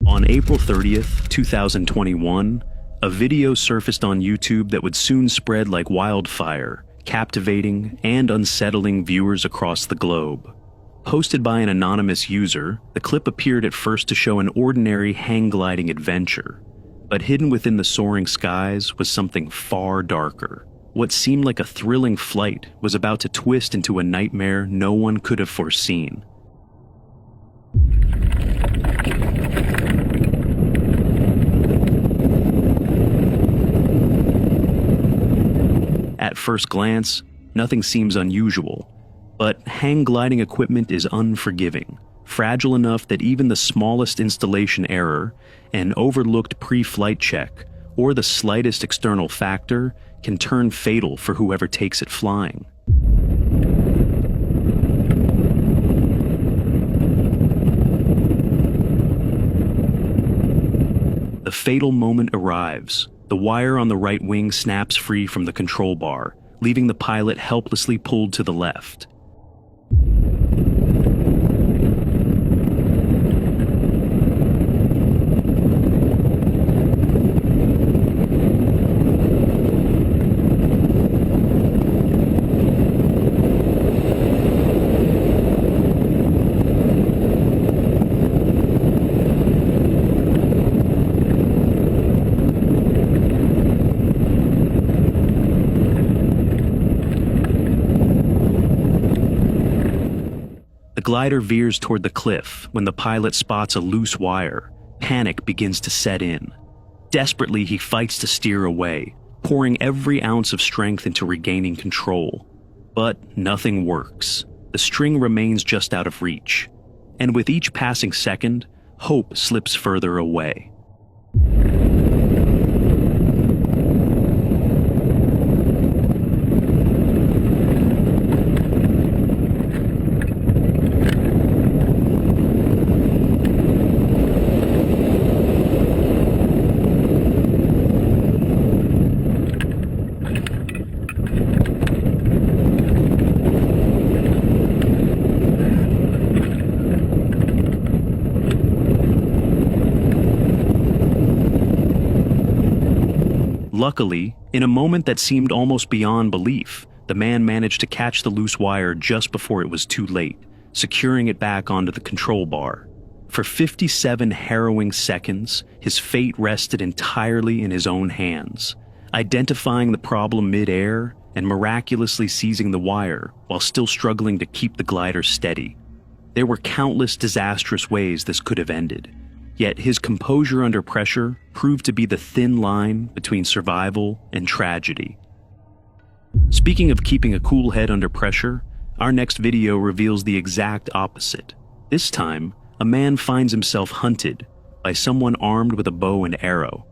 On April 30th, 2021, a video surfaced on YouTube that would soon spread like wildfire, captivating and unsettling viewers across the globe. Posted by an anonymous user, the clip appeared at first to show an ordinary hang-gliding adventure, but hidden within the soaring skies was something far darker. What seemed like a thrilling flight was about to twist into a nightmare no one could have foreseen. At first glance, nothing seems unusual, but hang gliding equipment is unforgiving, fragile enough that even the smallest installation error, an overlooked pre-flight check, or the slightest external factor can turn fatal for whoever takes it flying. The fatal moment arrives. The wire on the right wing snaps free from the control bar, leaving the pilot helplessly pulled to the left. The glider veers toward the cliff when the pilot spots a loose wire. Panic begins to set in. Desperately, he fights to steer away, pouring every ounce of strength into regaining control. But nothing works. The string remains just out of reach. And with each passing second, hope slips further away. Luckily, in a moment that seemed almost beyond belief, the man managed to catch the loose wire just before it was too late, securing it back onto the control bar. For 57 harrowing seconds, his fate rested entirely in his own hands, identifying the problem mid-air and miraculously seizing the wire while still struggling to keep the glider steady. There were countless disastrous ways this could have ended. Yet his composure under pressure proved to be the thin line between survival and tragedy. Speaking of keeping a cool head under pressure, our next video reveals the exact opposite. This time, a man finds himself hunted by someone armed with a bow and arrow.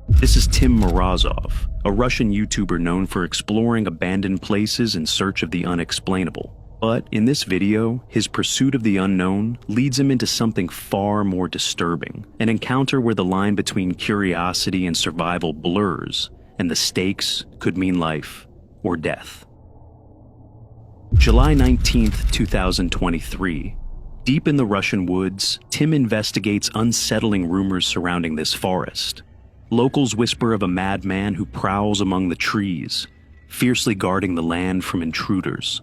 This is Tim Morozov, a Russian YouTuber known for exploring abandoned places in search of the unexplainable. But in this video, his pursuit of the unknown leads him into something far more disturbing, an encounter where the line between curiosity and survival blurs, and the stakes could mean life or death. July 19th, 2023. Deep in the Russian woods, Tim investigates unsettling rumors surrounding this forest. Locals whisper of a madman who prowls among the trees, fiercely guarding the land from intruders.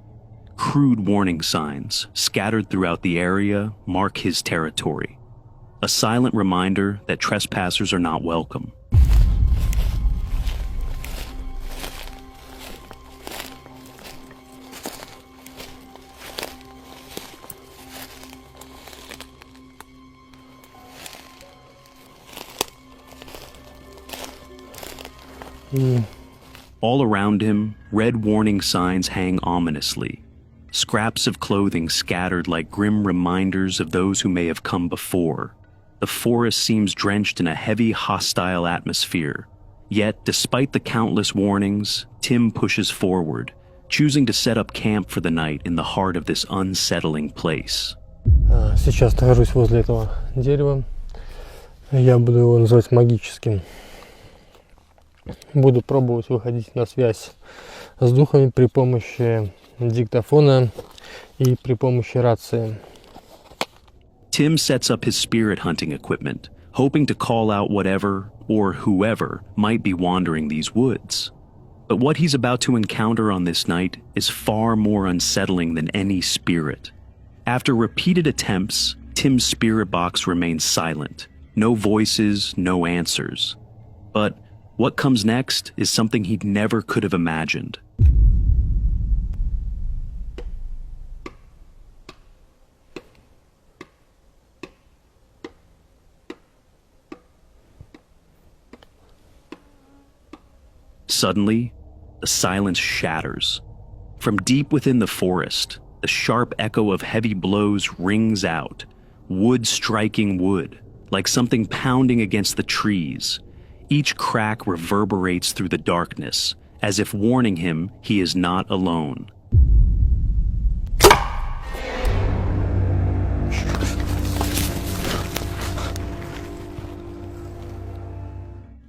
Crude warning signs, scattered throughout the area, mark his territory. A silent reminder that trespassers are not welcome. All around him, red warning signs hang ominously. Scraps of clothing scattered like grim reminders of those who may have come before. the forest seems drenched in a heavy, hostile atmosphere. Yet, despite the countless warnings, Tim pushes forward, choosing to set up camp for the night in the heart of this unsettling place. Сейчас нахожусь возле этого дерева. Я буду его называть магическим. Буду пробовать выходить на связь с духами при помощи диктофона и при помощи рации. Tim sets up his spirit hunting equipment, hoping to call out whatever or whoever might be wandering these woods. But what he's about to encounter on this night is far more unsettling than any spirit. After repeated attempts, Tim's spirit box remains silent. No voices, no answers. But what comes next is something he never could have imagined. Suddenly, the silence shatters. From deep within the forest, the sharp echo of heavy blows rings out, wood striking wood, like something pounding against the trees. Each crack reverberates through the darkness, as if warning him he is not alone.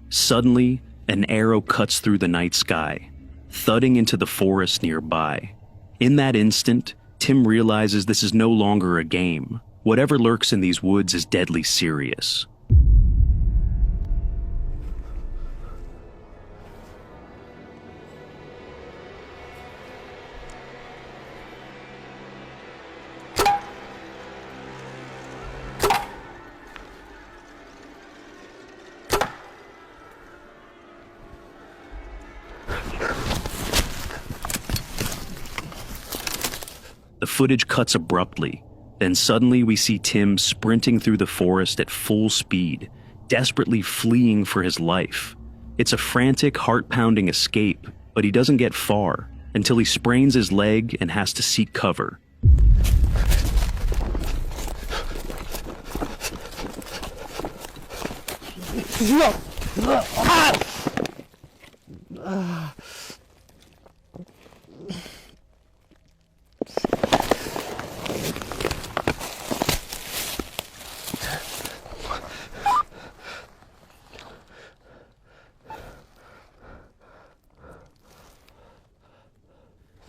Suddenly, an arrow cuts through the night sky, thudding into the forest nearby. In that instant, Tim realizes this is no longer a game. Whatever lurks in these woods is deadly serious. The footage cuts abruptly. Then suddenly we see Tim sprinting through the forest at full speed, desperately fleeing for his life. It's a frantic, heart-pounding escape, but he doesn't get far until he sprains his leg and has to seek cover.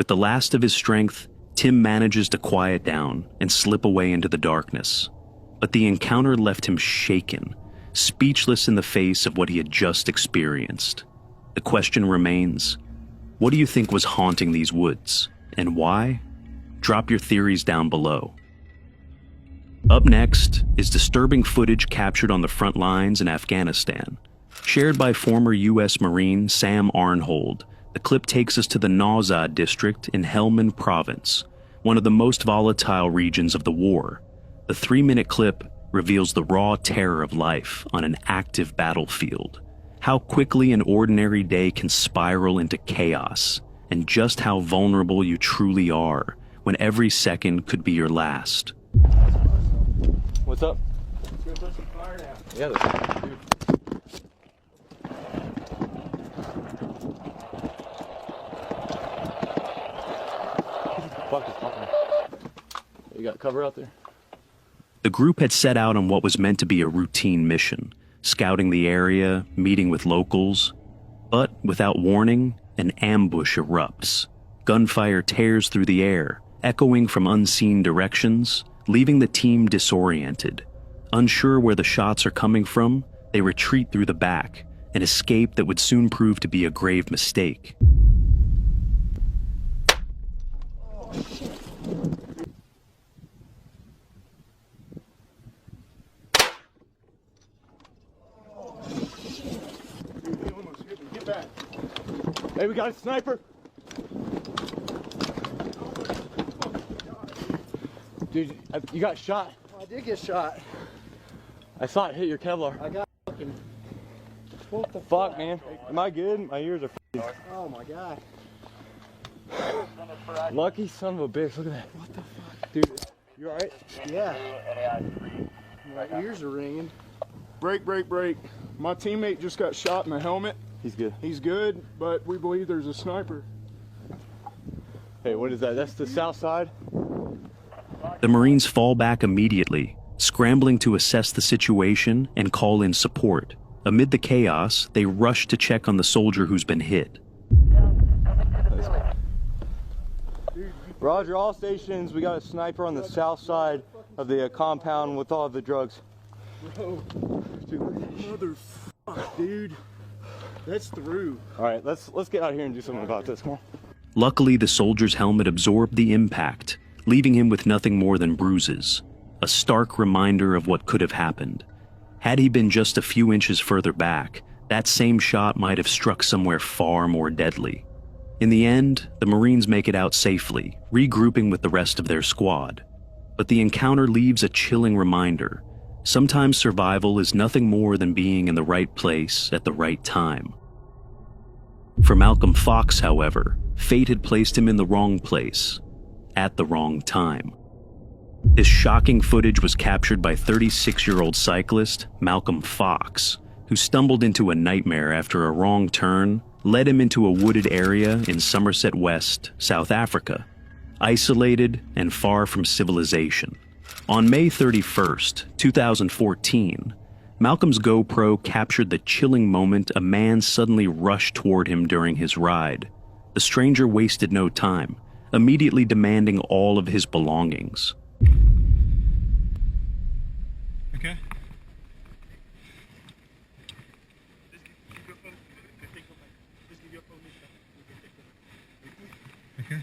With the last of his strength, Tim manages to quiet down and slip away into the darkness. But the encounter left him shaken, speechless in the face of what he had just experienced. The question remains, what do you think was haunting these woods, and why? Drop your theories down below. Up next is disturbing footage captured on the front lines in Afghanistan. Shared by former U.S. Marine Sam Arnhold, the clip takes us to the Nawzad district in Helmand Province, one of the most volatile regions of the war. The 3-minute clip reveals the raw terror of life on an active battlefield, how quickly an ordinary day can spiral into chaos, and just how vulnerable you truly are when every second could be your last. What's up? Yeah, dude. You got cover out there? The group had set out on what was meant to be a routine mission, scouting the area, meeting with locals. But without warning, an ambush erupts. Gunfire tears through the air, echoing from unseen directions, leaving the team disoriented. Unsure where the shots are coming from, they retreat through the back, an escape that would soon prove to be a grave mistake. Hey, we got a sniper! Dude, you got shot. I did get shot. I saw it hit your Kevlar. I got fucking... What the Fuck, man. Am I good? My ears are Oh my god. lucky son of a bitch. Look at that. What the fuck? Dude, you alright? Yeah. My ears are ringing. Break. My teammate just got shot in the helmet. He's good. He's good, but we believe there's a sniper. Hey, what is that? That's the south side? The Marines fall back immediately, scrambling to assess the situation and call in support. Amid the chaos, they rush to check on the soldier who's been hit. Roger, all stations. We got a sniper on the south side of the compound with all of the drugs. Bro, motherfucker, dude. That's through. All right, let's get out of here and do something about this. Come on. Luckily, the soldier's helmet absorbed the impact, leaving him with nothing more than bruises, a stark reminder of what could have happened. Had he been just a few inches further back, that same shot might have struck somewhere far more deadly. In the end, the Marines make it out safely, regrouping with the rest of their squad. But the encounter leaves a chilling reminder. Sometimes survival is nothing more than being in the right place at the right time. For Malcolm Fox, however, fate had placed him in the wrong place, at the wrong time. This shocking footage was captured by 36-year-old cyclist Malcolm Fox, who stumbled into a nightmare after a wrong turn led him into a wooded area in Somerset West, South Africa, isolated and far from civilization. On May 31st, 2014, Malcolm's GoPro captured the chilling moment a man suddenly rushed toward him during his ride. The stranger wasted no time, immediately demanding all of his belongings. Okay. Okay.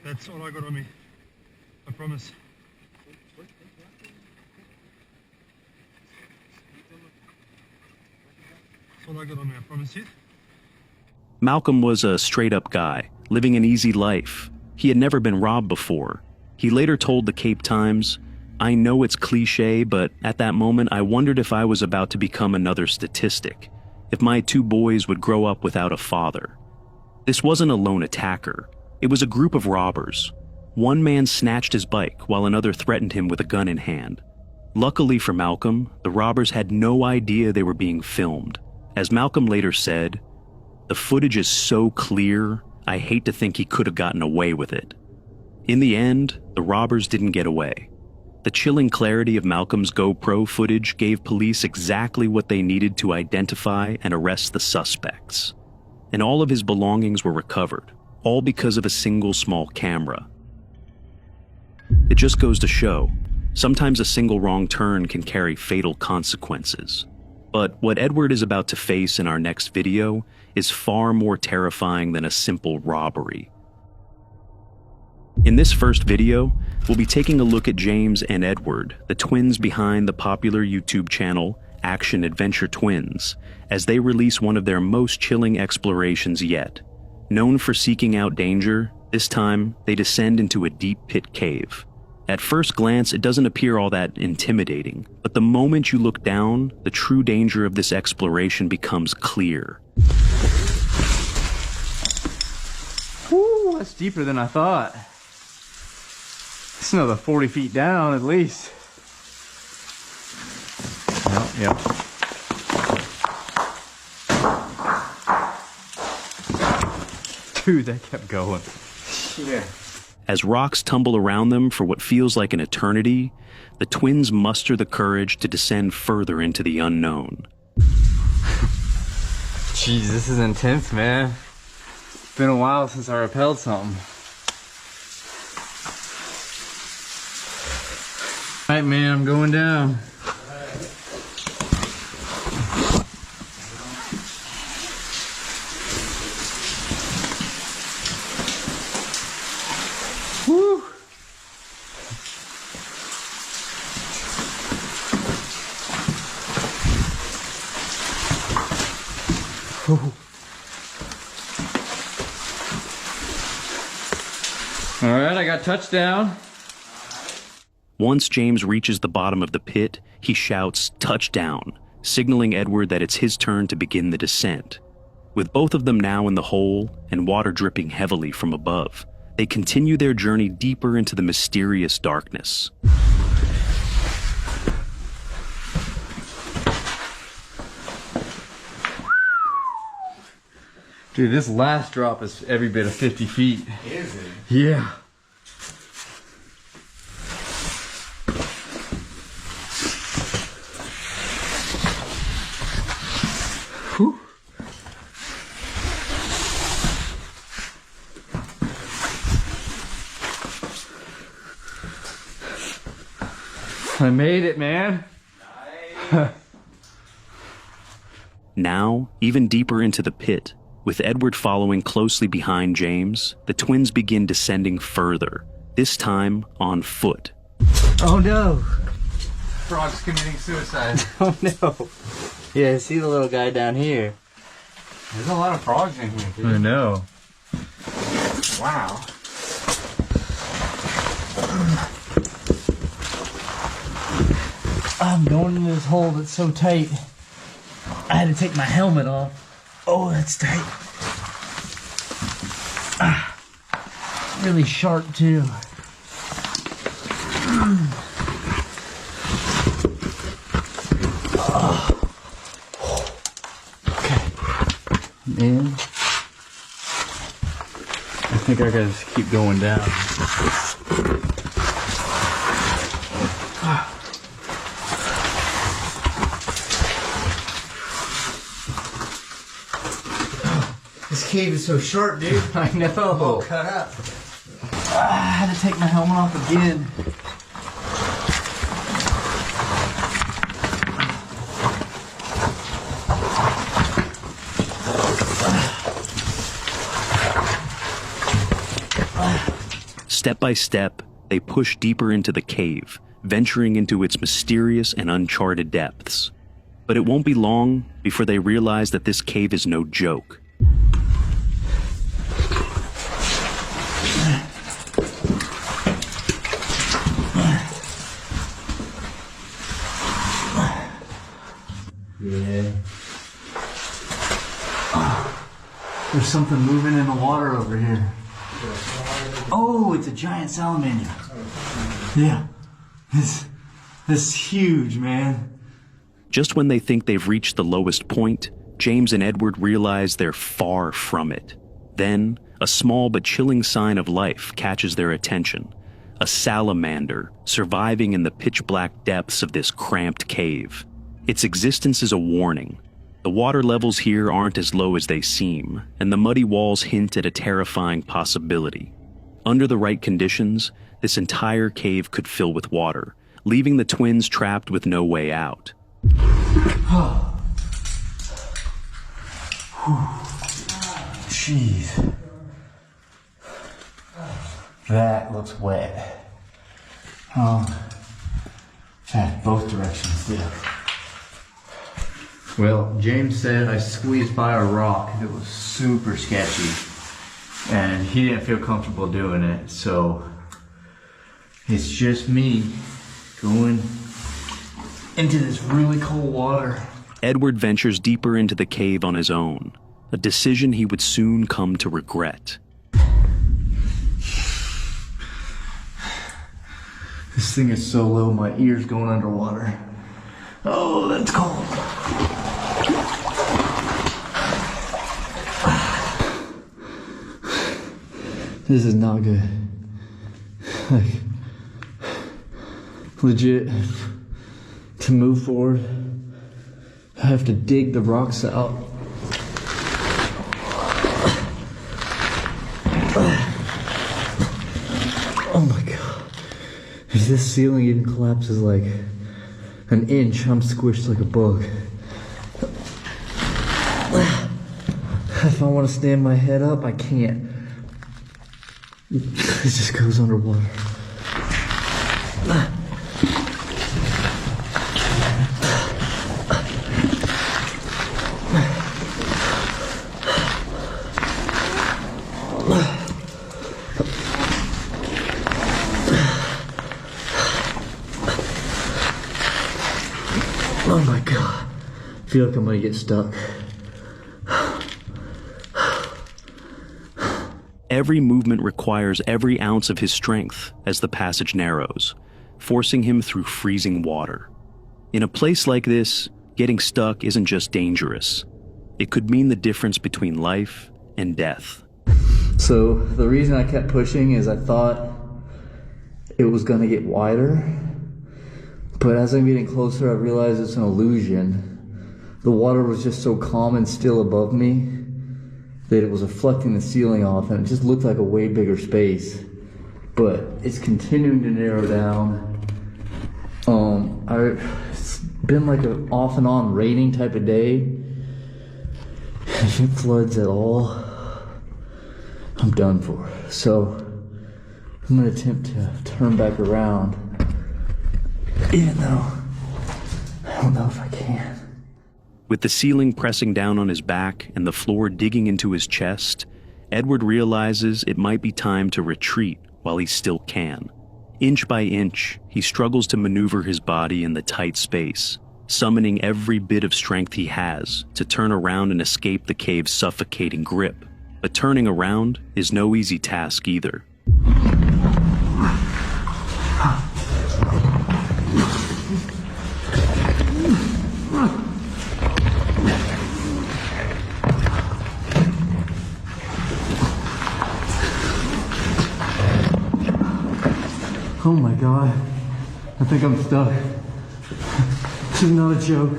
That's all I got on me. I promise. That's all I got on me, I promise you. Malcolm was a straight-up guy, living an easy life. He had never been robbed before. He later told the Cape Times, "I know it's cliche, but at that moment I wondered if I was about to become another statistic, if my two boys would grow up without a father." This wasn't a lone attacker. It was a group of robbers. One man snatched his bike while another threatened him with a gun in hand. Luckily for Malcolm, the robbers had no idea they were being filmed. As Malcolm later said, "The footage is so clear, I hate to think he could have gotten away with it." In the end, the robbers didn't get away. The chilling clarity of Malcolm's GoPro footage gave police exactly what they needed to identify and arrest the suspects. And all of his belongings were recovered, all because of a single small camera. It just goes to show, sometimes a single wrong turn can carry fatal consequences. But what Edward is about to face in our next video is far more terrifying than a simple robbery. In this first video, we'll be taking a look at James and Edward, the twins behind the popular YouTube channel Action Adventure Twins, as they release one of their most chilling explorations yet. Known for seeking out danger, this time they descend into a deep pit cave. At first glance, it doesn't appear all that intimidating, but the moment you look down, the true danger of this exploration becomes clear. Whew, that's deeper than I thought. It's another 40 feet down at least. Yep. Dude, that kept going. Yeah. As rocks tumble around them for what feels like an eternity, the twins muster the courage to descend further into the unknown. Jeez, this is intense, man. It's been a while since I rappelled something. Alright, man, I'm going down. Woo! Alright, I got touchdown. Once James reaches the bottom of the pit, he shouts, "Touchdown," signaling Edward that it's his turn to begin the descent. With both of them now in the hole and water dripping heavily from above, they continue their journey deeper into the mysterious darkness. Dude, this last drop is every bit of 50 feet. Is it? Yeah. Whew. I made it, man. Now, even deeper into the pit, with Edward following closely behind James, the twins begin descending further, this time on foot. Oh no! Frog's committing suicide. Oh no. Yeah, see the little guy down here. There's a lot of frogs in here, dude. I know. Wow. I'm going in this hole that's so tight. I had to take my helmet off. Oh, that's tight. Really sharp too. Man. I think I gotta just keep going down. This cave is so sharp, dude. I know. Cut up. I had to take my helmet off again. Step by step, they push deeper into the cave, venturing into its mysterious and uncharted depths. But it won't be long before they realize that this cave is no joke. Yeah. There's something moving in the water over here. Oh, it's a giant salamander. Yeah. This is huge, man. Just when they think they've reached the lowest point, James and Edward realize they're far from it. Then, a small but chilling sign of life catches their attention. A salamander surviving in the pitch-black depths of this cramped cave. Its existence is a warning. The water levels here aren't as low as they seem, and the muddy walls hint at a terrifying possibility. Under the right conditions, this entire cave could fill with water, leaving the twins trapped with no way out. Jeez. That looks wet. Both directions, yeah. Well, James said I squeezed by a rock. It was super sketchy. And he didn't feel comfortable doing it, so it's just me going Into this really cold water. Edward ventures deeper into the cave on his own, a decision he would soon come to regret. This thing is so low, my ear's going underwater. Oh, that's cold. This is not good. Like, legit, to move forward, I have to dig the rocks out. Oh my god. If this ceiling even collapses like an inch, I'm squished like a bug. If I want to stand my head up, I can't. It just goes underwater. Oh my god. I feel like I'm gonna get stuck. Every movement requires every ounce of his strength as the passage narrows, forcing him through freezing water. In a place like this, getting stuck isn't just dangerous. It could mean the difference between life and death. So the reason I kept pushing is I thought it was gonna get wider, but as I'm getting closer, I realized it's an illusion. The water was just so calm and still above me that it was reflecting the ceiling off, and it just looked like a way bigger space. But it's continuing to narrow down. It's been like an off and on raining type of day. If it floods at all, I'm done for. So I'm gonna attempt to turn back around, even though I don't know if I can. With the ceiling pressing down on his back and the floor digging into his chest, Edward realizes it might be time to retreat while he still can. Inch by inch, he struggles to maneuver his body in the tight space, summoning every bit of strength he has to turn around and escape the cave's suffocating grip. But turning around is no easy task either. Oh my God. I think I'm stuck. This is not a joke.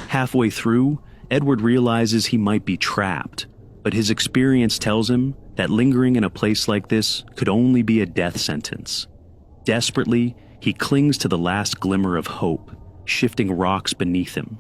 Halfway through, Edward realizes he might be trapped, but his experience tells him that lingering in a place like this could only be a death sentence. Desperately, he clings to the last glimmer of hope, shifting rocks beneath him.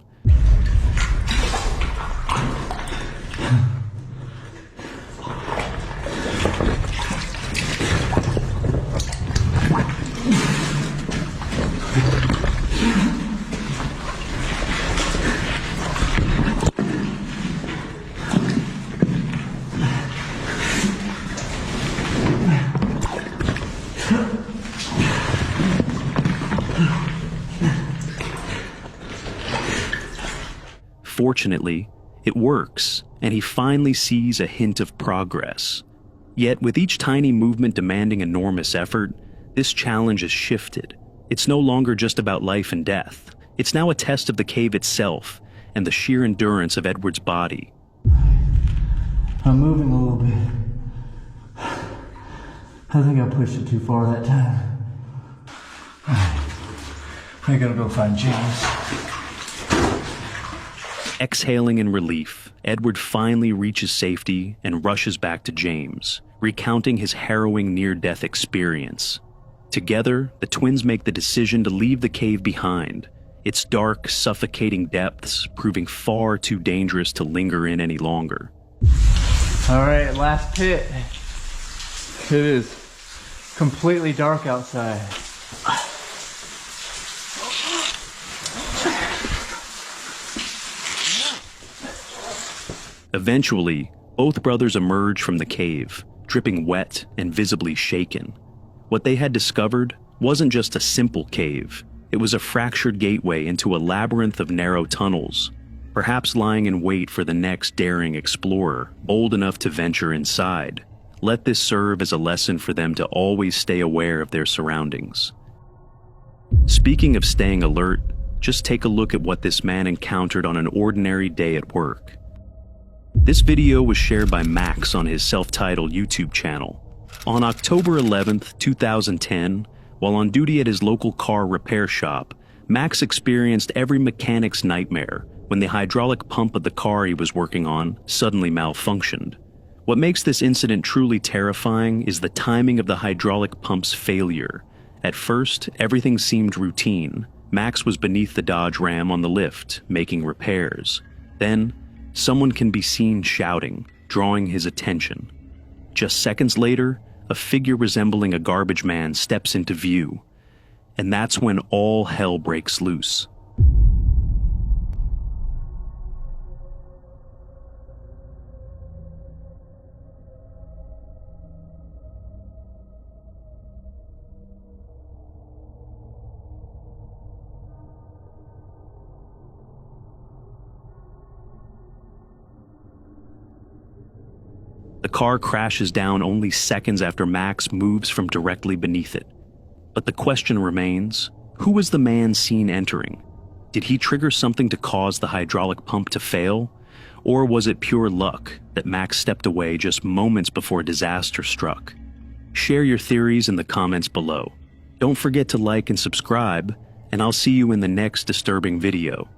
Fortunately, it works, and he finally sees a hint of progress. Yet, with each tiny movement demanding enormous effort, this challenge is shifted. It's no longer just about life and death. It's now a test of the cave itself and the sheer endurance of Edward's body. I'm moving a little bit. I think I pushed it too far that time. I gotta go find James. Exhaling in relief, Edward finally reaches safety and rushes back to James, recounting his harrowing near-death experience. Together, the twins make the decision to leave the cave behind, its dark, suffocating depths proving far too dangerous to linger in any longer. All right, last pit. It is completely dark outside. Eventually, both brothers emerge from the cave, dripping wet and visibly shaken. What they had discovered wasn't just a simple cave. It was a fractured gateway into a labyrinth of narrow tunnels, perhaps lying in wait for the next daring explorer, bold enough to venture inside. Let this serve as a lesson for them to always stay aware of their surroundings. Speaking of staying alert, just take a look at what this man encountered on an ordinary day at work. This video was shared by Max on his self-titled YouTube channel. On October 11th, 2010, while on duty at his local car repair shop, Max experienced every mechanic's nightmare when the hydraulic pump of the car he was working on suddenly malfunctioned. What makes this incident truly terrifying is the timing of the hydraulic pump's failure. At first, everything seemed routine. Max was beneath the Dodge Ram on the lift, making repairs. Then, someone can be seen shouting, drawing his attention. Just seconds later, a figure resembling a garbage man steps into view. And that's when all hell breaks loose. The car crashes down only seconds after Max moves from directly beneath it. But the question remains, who was the man seen entering? Did he trigger something to cause the hydraulic pump to fail? Or was it pure luck that Max stepped away just moments before disaster struck? Share your theories in the comments below. Don't forget to like and subscribe, and I'll see you in the next disturbing video.